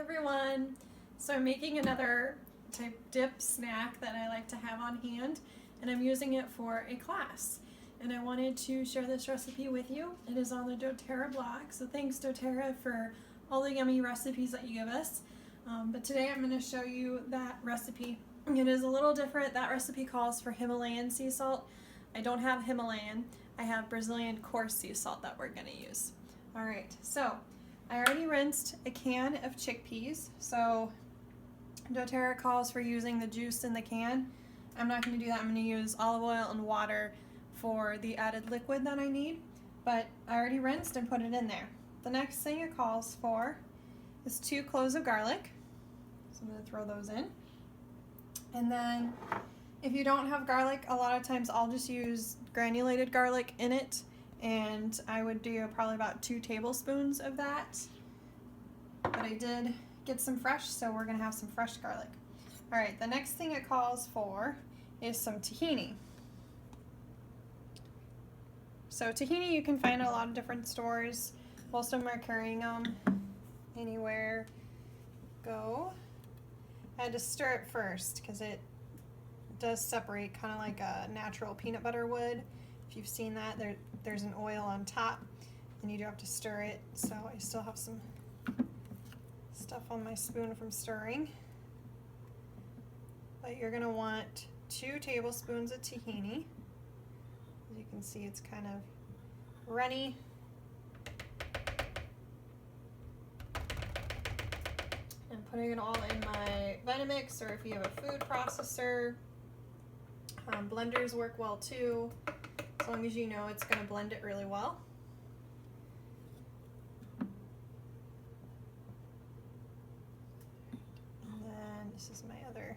everyone. So I'm making another type dip snack that I like to have on hand, and I'm using it for a class. And I wanted to share this recipe with you. It is on the doTERRA blog, so thanks doTERRA for all the yummy recipes that you give us. But today I'm going to show you that recipe. It is a little different. That recipe calls for Himalayan sea salt. I don't have Himalayan. I have Brazilian coarse sea salt that we're going to use. Alright, so I already rinsed a can of chickpeas. So doTERRA calls for using the juice in the can. I'm not going to do that. I'm going to use olive oil and water for the added liquid that I need. But I already rinsed and put it in there. The next thing it calls for is 2 cloves of garlic. So I'm going to throw those in. And then if you don't have garlic, a lot of times I'll just use granulated garlic in it. And I would do probably about 2 tablespoons of that. But I did get some fresh, so we're going to have some fresh garlic. Alright, the next thing it calls for is some tahini. So tahini you can find at a lot of different stores. Most of them are carrying them anywhere. Go. I had to stir it first because it does separate kind of like a natural peanut butter would. If you've seen that, there's an oil on top and you do have to stir it. So I still have some stuff on my spoon from stirring. But you're going to want 2 tablespoons of tahini. As you can see, it's kind of runny. And putting it all in my Vitamix, or if you have a food processor, blenders work well too, as long as you know it's going to blend it really well. And then this is my other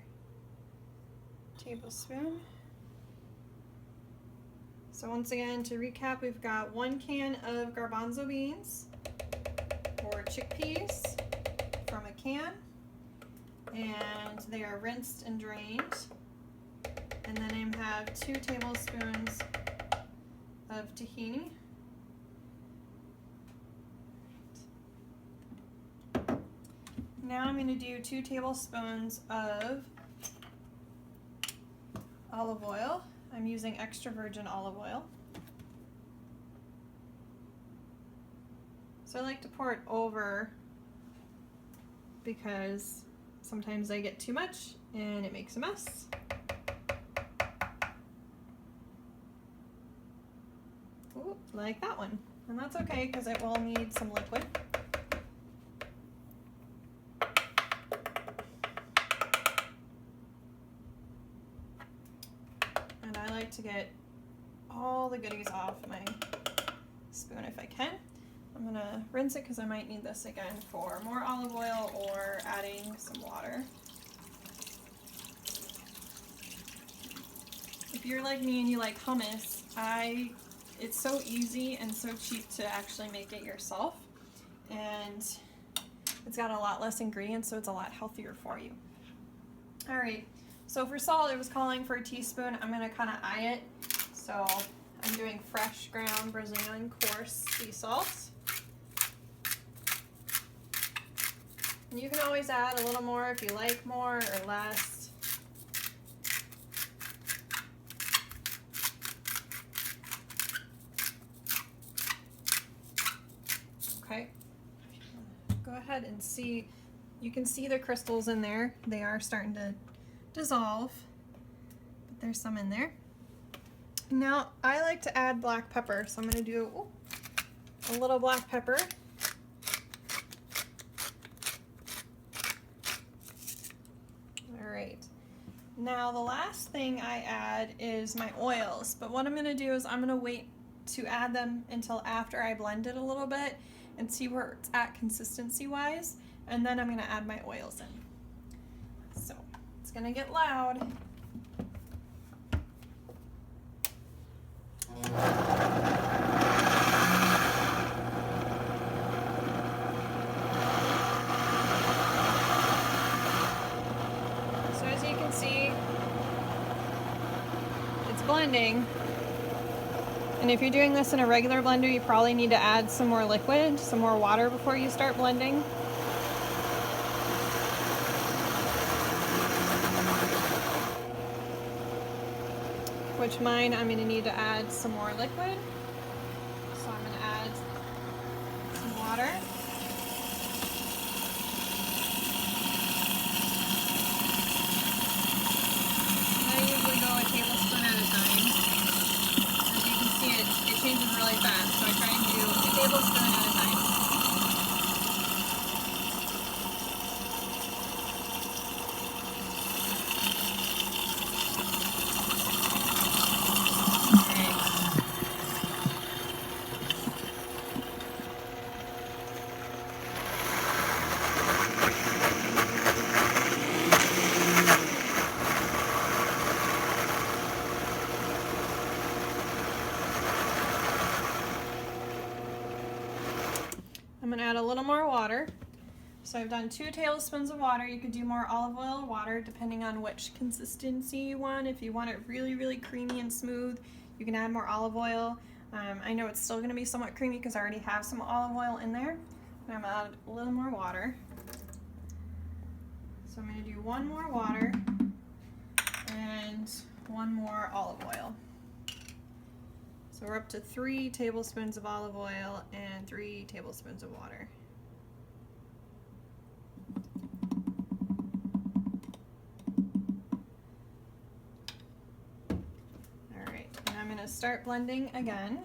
tablespoon. So once again, to recap, we've got 1 can of garbanzo beans or chickpeas from a can, and they are rinsed and drained. And then I have 2 tablespoons of tahini. Now I'm going to do 2 tablespoons of olive oil. I'm using extra virgin olive oil. So I like to pour it over because sometimes I get too much and it makes a mess. Ooh, like that one. And that's okay because it will need some liquid. And I like to get all the goodies off my spoon if I can. I'm going to rinse it because I might need this again for more olive oil or adding some water. If you're like me and you like hummus, it's so easy and so cheap to actually make it yourself. And it's got a lot less ingredients, so it's a lot healthier for you. Alright, so for salt, it was calling for a teaspoon. I'm going to kind of eye it. So I'm doing fresh ground Brazilian coarse sea salt. You can always add a little more if you like more or less. Okay, go ahead and see, you can see the crystals in there. They are starting to dissolve, but there's some in there. Now I like to add black pepper, so I'm going to do a little black pepper. Now the last thing I add is my oils, but what I'm going to do is I'm going to wait to add them until after I blend it a little bit and see where it's at consistency wise, and then I'm going to add my oils in. So it's going to get loud. See, it's blending, and if you're doing this in a regular blender, you probably need to add some more liquid, some more water before you start blending. which mine I'm going to need to add some more liquid. So I'm going to add some water. I usually go a tablespoon at a time. As you can see, it changes really fast, so I try and do a tablespoon at a time. I'm going to add a little more water. So I've done 2 tablespoons of water. You could do more olive oil or water depending on which consistency you want. If you want it really, really creamy and smooth, you can add more olive oil. I know it's still going to be somewhat creamy because I already have some olive oil in there. And I'm going to add a little more water. So I'm going to do 1 more water and 1 more olive oil. So we're up to 3 tablespoons of olive oil and 3 tablespoons of water. All right, and I'm going to start blending again.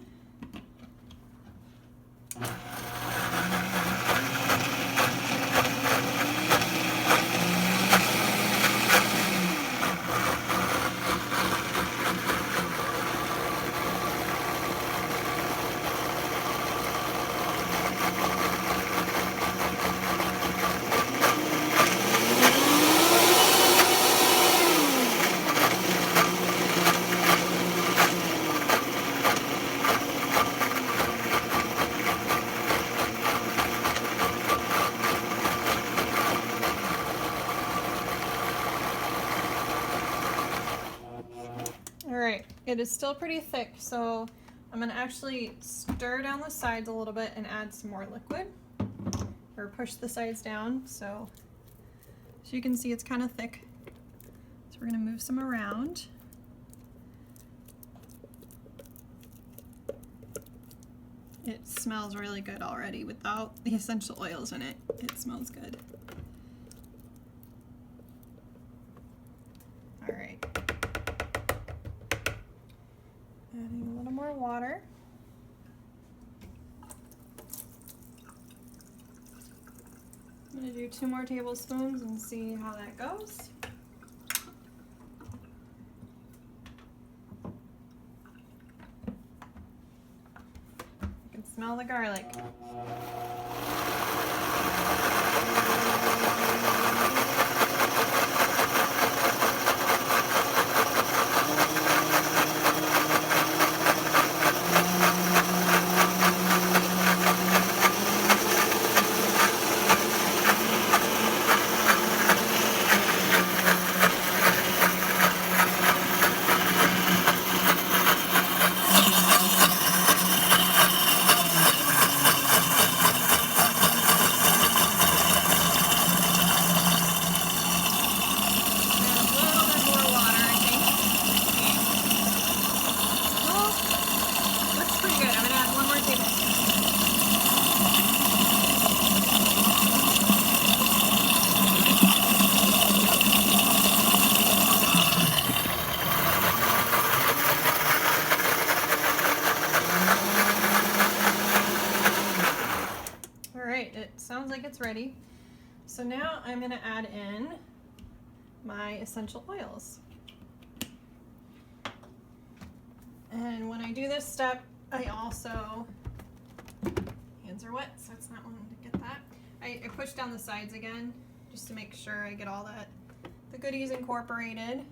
Alright, it is still pretty thick, so I'm going to actually stir down the sides a little bit and add some more liquid, or push the sides down, so you can see it's kind of thick. So we're going to move some around. It smells really good already without the essential oils in it. It smells good. Alright. Adding a little more water. I'm going to do 2 more tablespoons and see how that goes. I can smell the garlic. Sounds like it's ready. So now I'm going to add in my essential oils. And when I do this step, I also, hands are wet, so it's not wanting to get that. I push down the sides again just to make sure I get all the goodies incorporated.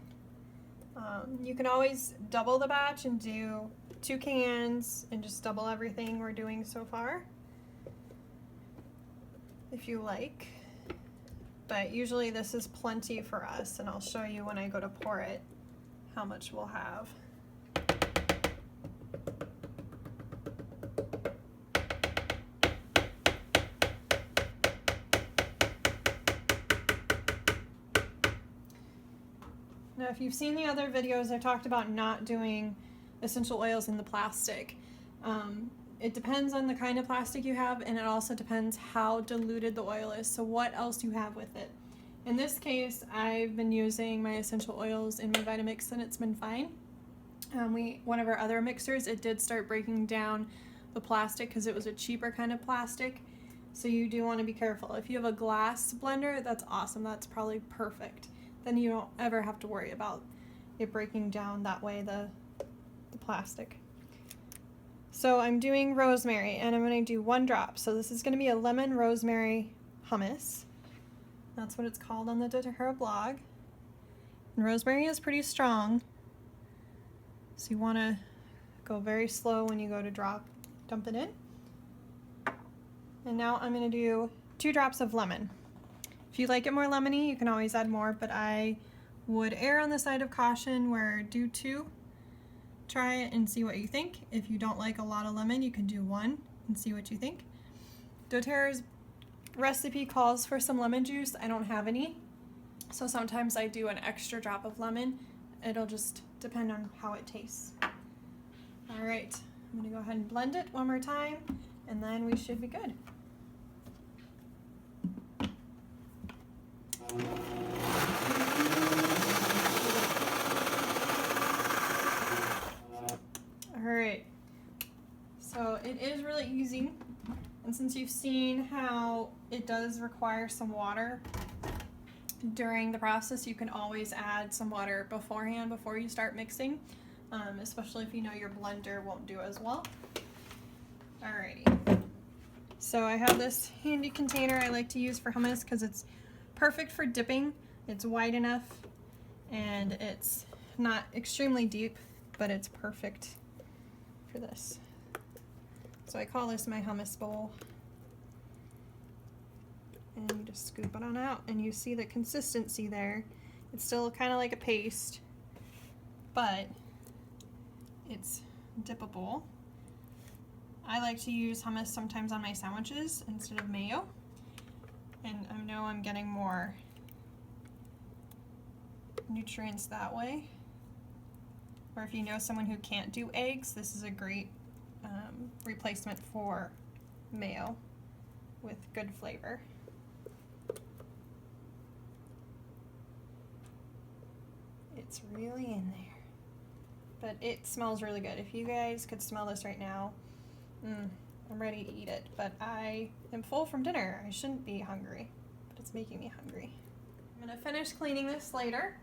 You can always double the batch and do 2 cans and just double everything we're doing so far, if you like, but usually this is plenty for us, and I'll show you when I go to pour it how much we'll have. Now if you've seen the other videos, I've talked about not doing essential oils in the plastic. It depends on the kind of plastic you have, and it also depends how diluted the oil is, so what else you have with it. In this case, I've been using my essential oils in my Vitamix and it's been fine. One of our other mixers, it did start breaking down the plastic because it was a cheaper kind of plastic, so you do want to be careful. If you have a glass blender, that's awesome, that's probably perfect. Then you don't ever have to worry about it breaking down that way, the plastic. So I'm doing rosemary, and I'm going to do 1 drop. So this is going to be a lemon rosemary hummus. That's what it's called on the doTERRA blog. And rosemary is pretty strong, so you want to go very slow when you go to dump it in. And now I'm going to do 2 drops of lemon. If you like it more lemony, you can always add more, but I would err on the side of caution where do 2. Try it and see what you think. If you don't like a lot of lemon, you can do 1 and see what you think. doTERRA's recipe calls for some lemon juice. I don't have any, so sometimes I do an extra drop of lemon. It'll just depend on how it tastes. All right, I'm gonna go ahead and blend it one more time, and then we should be good. Alright, so it is really easy, and since you've seen how it does require some water during the process, you can always add some water beforehand before you start mixing, especially if you know your blender won't do as well. Alrighty, so I have this handy container I like to use for hummus because it's perfect for dipping. It's wide enough and it's not extremely deep, but it's perfect for this. So I call this my hummus bowl. And you just scoop it on out, and you see the consistency there. It's still kind of like a paste, but it's dippable. I like to use hummus sometimes on my sandwiches instead of mayo, and I know I'm getting more nutrients that way. Or if you know someone who can't do eggs, this is a great replacement for mayo with good flavor. It's really in there, but it smells really good. If you guys could smell this right now, I'm ready to eat it, but I am full from dinner. I shouldn't be hungry, but it's making me hungry. I'm gonna finish cleaning this later.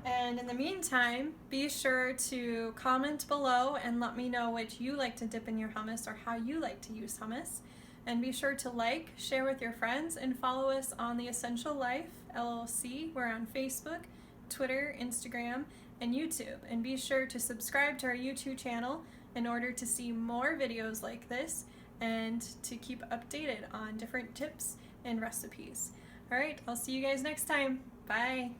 And in the meantime, be sure to comment below and let me know what you like to dip in your hummus or how you like to use hummus. And be sure to like, share with your friends, and follow us on The Essential Life LLC. We're on Facebook, Twitter, Instagram, and YouTube. And be sure to subscribe to our YouTube channel in order to see more videos like this and to keep updated on different tips and recipes. All right, I'll see you guys next time. Bye.